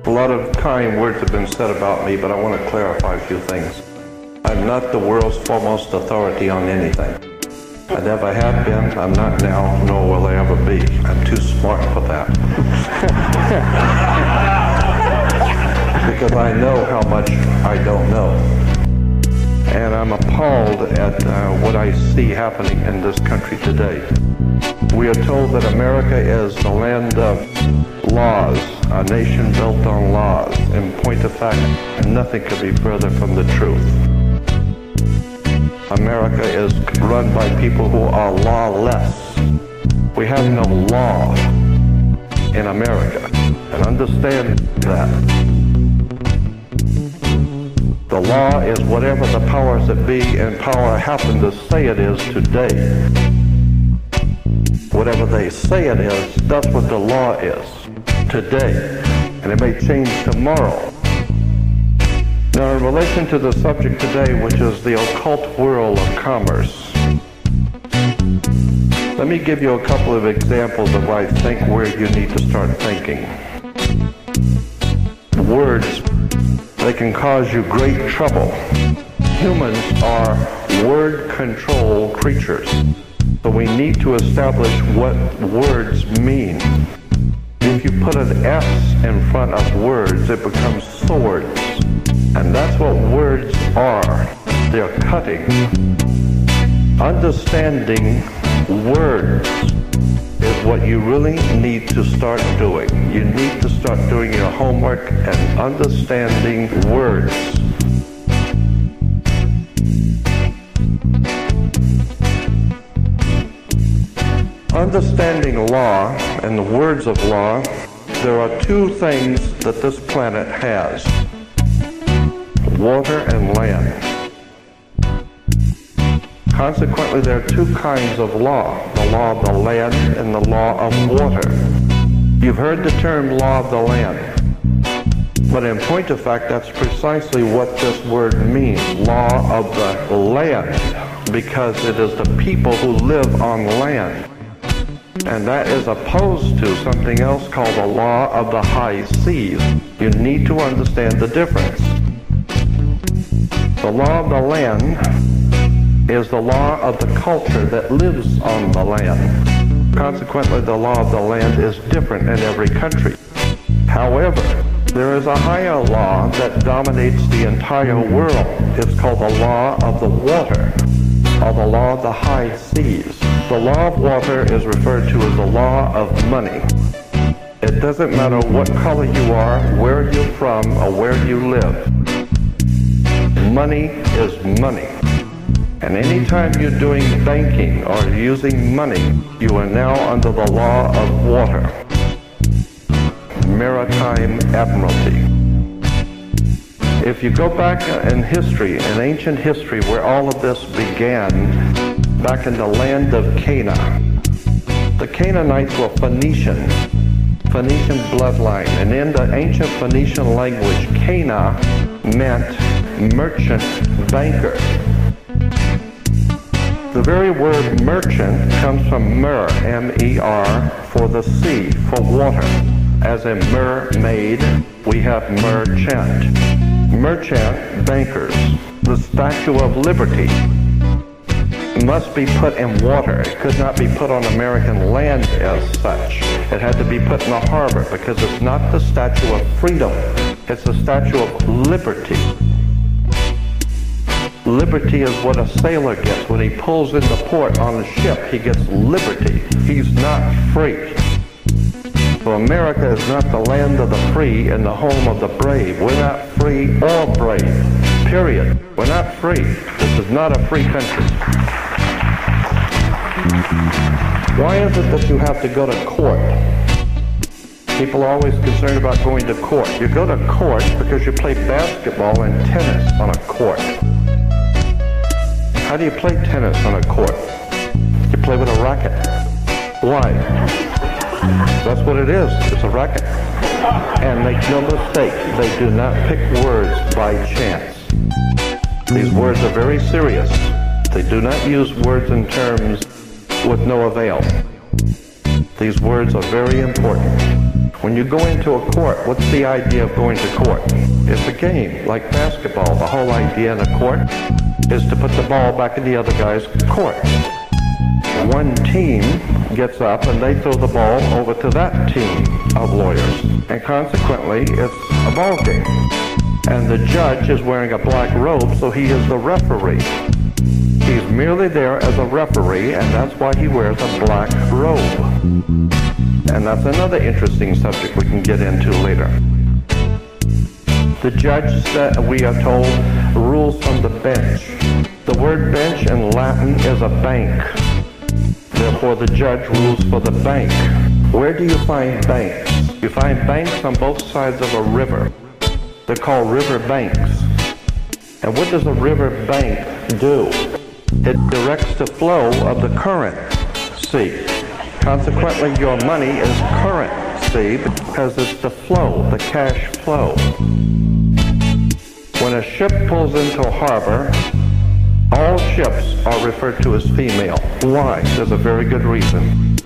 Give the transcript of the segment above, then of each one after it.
A lot of kind words have been said about me, but I want to clarify a few things. I'm not the world's foremost authority on anything. I never have been, I'm not now, nor will I ever be. I'm too smart for that. Because I know how much I don't know. And I'm appalled at what I see happening in this country today. We are told that America is the land of laws, a nation built on laws. In point of fact, nothing could be further from the truth. America is run by people who are lawless. We have no law in America, and understand that. The law is whatever the powers that be in power happen to say it is today. Whatever they say it is, that's what the law is today, and it may change tomorrow. Now, in relation to the subject today, which is the occult world of commerce, let me give you a couple of examples of I think where you need to start thinking. Words, they can cause you great trouble. Humans are word control creatures, so we need to establish what words mean. If you put an S in front of words, it becomes swords. And that's what words are. They're cutting. Understanding words is what you really need to start doing. You need to start doing your homework and understanding words. Understanding law and the words of law, there are two things that this planet has: water and land. Consequently, there are two kinds of law: the law of the land and the law of water. You've heard the term law of the land, but in point of fact, that's precisely what this word means, law of the land, because it is the people who live on land. And that is opposed to something else called the law of the high seas. You need to understand the difference. The law of the land is the law of the culture that lives on the land. Consequently, the law of the land is different in every country. However, there is a higher law that dominates the entire world. It's called the law of the water, or the law of the high seas. The law of water is referred to as the law of money. It doesn't matter what color you are, where you're from, or where you live. Money is money. And anytime you're doing banking or using money, you are now under the law of water. Maritime admiralty. If you go back in history, in ancient history, where all of this began, back in the land of Canaan, the Canaanites were Phoenician bloodline, and in the ancient Phoenician language, Cana meant merchant, banker. The very word merchant comes from mer, M-E-R, for the sea, for water. As in mermaid, we have merchant. Merchant, bankers. The Statue of Liberty must be put in water. It could not be put on American land as such. It had to be put in the harbor because it's not the Statue of Freedom. It's the Statue of Liberty. Liberty is what a sailor gets when he pulls into port on a ship. He gets liberty. He's not free. So America is not the land of the free and the home of the brave. We're not free or brave. Period. We're not free. This is not a free country. Why is it that you have to go to court? People are always concerned about going to court. You go to court because you play basketball and tennis on a court. How do you play tennis on a court? You play with a racket. Why? That's what it is. It's a racket. And make no mistake, they do not pick words by chance. These words are very serious. They do not use words and terms with no avail. These words are very important. When you go into a court, what's the idea of going to court? It's a game, like basketball. The whole idea in a court is to put the ball back in the other guy's court. One team gets up and they throw the ball over to that team of lawyers. And consequently, it's a ball game. And the judge is wearing a black robe, so he is the referee. He's merely there as a referee, and that's why he wears a black robe. And that's another interesting subject we can get into later. The judge, we are told, rules from the bench. The word bench in Latin is a bank. Therefore, the judge rules for the bank. Where do you find banks? You find banks on both sides of a river. They're called river banks. And what does a river bank do? It directs the flow of the currency. Consequently, your money is currency because it's the flow, the cash flow. When a ship pulls into a harbor, all ships are referred to as female. Why? There's a very good reason.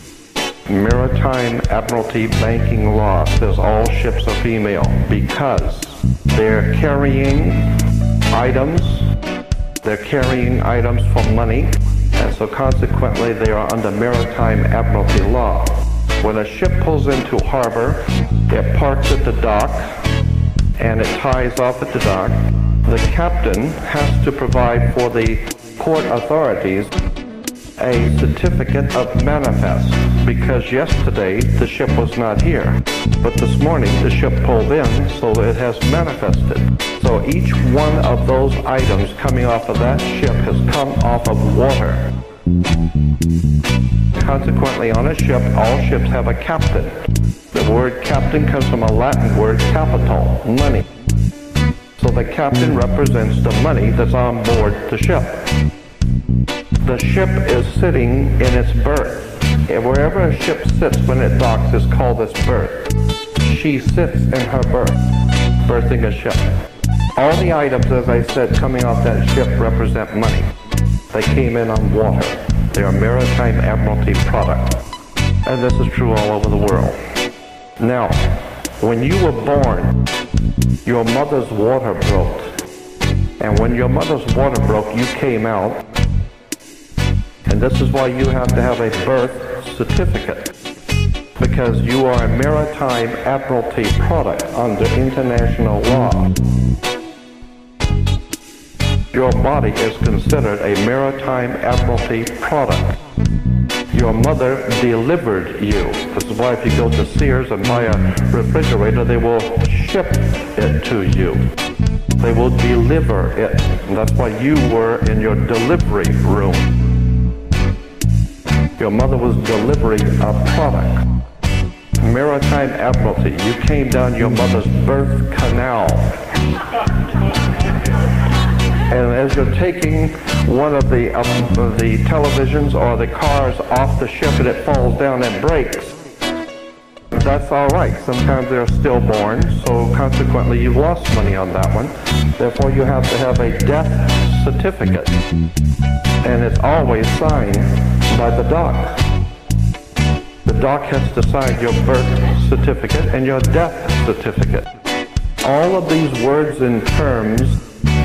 Maritime Admiralty banking law says all ships are female because they're carrying items for money, and so consequently they are under Maritime Admiralty law. When a ship pulls into harbor, it parks at the dock, and it ties off at the dock. The captain has to provide for the port authorities a certificate of manifest, because yesterday the ship was not here, but this morning the ship pulled in, so it has manifested. So each one of those items coming off of that ship has come off of water. Consequently, on a ship, all ships have a captain. The word captain comes from a Latin word capital, money. So the captain represents the money that's on board the ship. The ship is sitting in its berth. And wherever a ship sits when it docks is called its berth. She sits in her berth, berthing a ship. All the items, as I said, coming off that ship represent money. They came in on water. They are Maritime Admiralty product. And this is true all over the world. Now, when you were born, your mother's water broke. And when your mother's water broke, you came out. And this is why you have to have a birth certificate, because you are a Maritime Admiralty product under international law. Your body is considered a Maritime Admiralty product. Your mother delivered you. This is why if you go to Sears and buy a refrigerator, they will ship it to you. They will deliver it. And that's why you were in your delivery room. Your mother was delivering a product. Maritime Admiralty, you came down your mother's birth canal. And as you're taking one of the televisions or the cars off the ship and it falls down and breaks, that's all right. Sometimes they're stillborn, so consequently you've lost money on that one. Therefore you have to have a death certificate. And it's always signed by the dock. The dock has to sign your birth certificate and your death certificate. All of these words and terms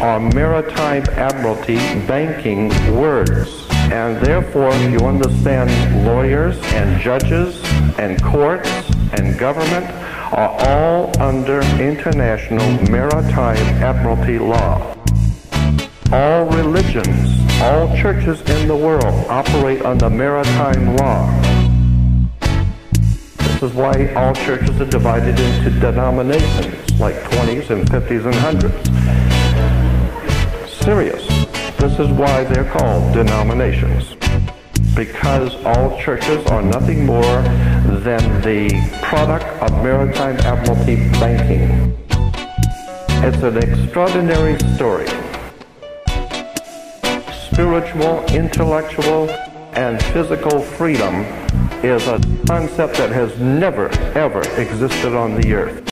are Maritime Admiralty banking words. And therefore, you understand lawyers and judges and courts and government are all under international Maritime Admiralty law. All religions, all churches in the world operate under maritime law. This is why all churches are divided into denominations, like 20s and 50s and 100s. Serious. This is why they're called denominations. Because all churches are nothing more than the product of Maritime Admiralty banking. It's an extraordinary story. Spiritual, intellectual, and physical freedom is a concept that has never, ever existed on the earth.